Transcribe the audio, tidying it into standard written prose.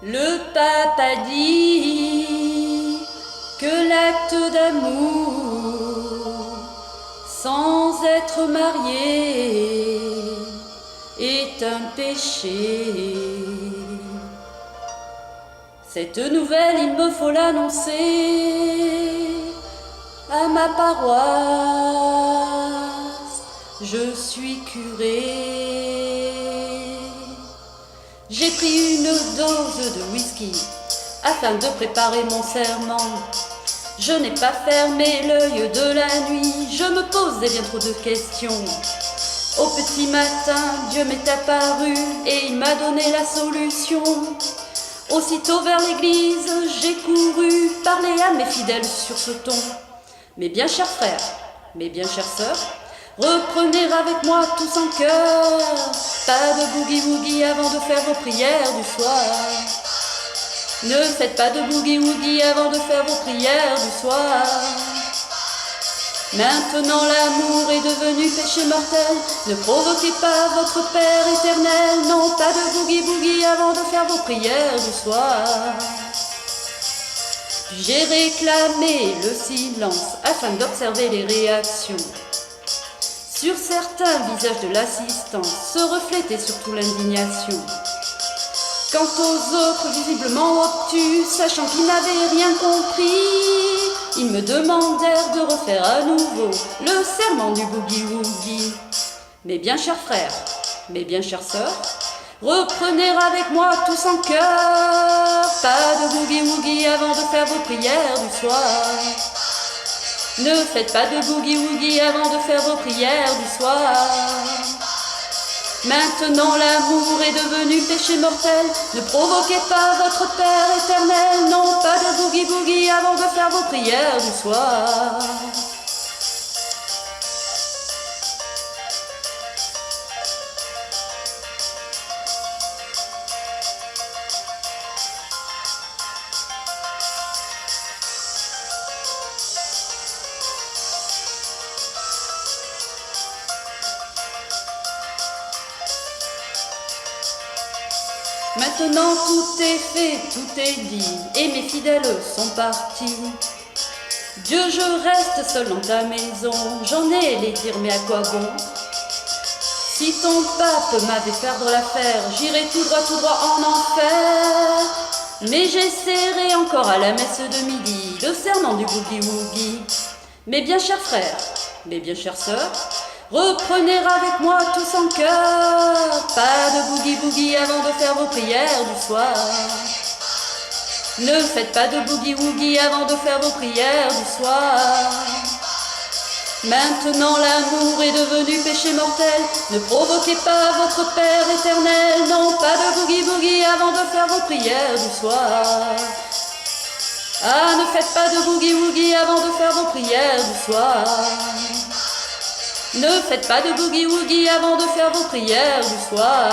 Le pape a dit que l'acte d'amour sans être marié est un péché. Cette nouvelle, il me faut l'annoncer à ma paroisse. Je suis curé. J'ai pris une dose de whisky afin de préparer mon serment. Je n'ai pas fermé l'œil de la nuit, je me posais bien trop de questions. Au petit matin, Dieu m'est apparu et il m'a donné la solution. Aussitôt vers l'église, j'ai couru parler à mes fidèles sur ce ton. Mes bien chers frères, mes bien chères sœurs, reprenez avec moi tous en cœur. Pas de boogie-woogie avant de faire vos prières du soir. Ne faites pas de boogie-woogie avant de faire vos prières du soir. Maintenant l'amour est devenu péché mortel. Ne provoquez pas votre Père éternel. Non, pas de boogie-boogie avant de faire vos prières du soir. J'ai réclamé le silence afin d'observer les réactions. Sur certains visages de l'assistance se reflétait surtout l'indignation. Quant aux autres, visiblement obtus, sachant qu'ils n'avaient rien compris, ils me demandèrent de refaire à nouveau le serment du boogie-woogie. Mes bien chers frères, mes bien chères sœurs, reprenez avec moi tous en cœur. Pas de boogie-woogie avant de faire vos prières du soir. Ne faites pas de boogie-woogie avant de faire vos prières du soir. Maintenant l'amour est devenu péché mortel. Ne provoquez pas votre Père éternel. Non, pas de boogie-boogie avant de faire vos prières du soir. Maintenant tout est fait, tout est dit, et mes fidèles sont partis. Dieu, je reste seul dans ta maison, j'en ai les dires, mais à quoi bon? Si ton pape m'avait perdre l'affaire, j'irais tout droit en enfer. Mais j'essaierai encore à la messe de midi le serment du boogie-woogie. Mes bien chers frères, mes bien chères sœurs, reprenez avec moi tous en cœur. Pas de boogie-woogie avant de faire vos prières du soir. Ne faites pas de boogie-woogie avant de faire vos prières du soir. Maintenant l'amour est devenu péché mortel. Ne provoquez pas votre Père éternel. Non, pas de boogie-woogie avant de faire vos prières du soir. Ah, ne faites pas de boogie-woogie avant de faire vos prières du soir. Ne faites pas de boogie-woogie avant de faire vos prières du soir.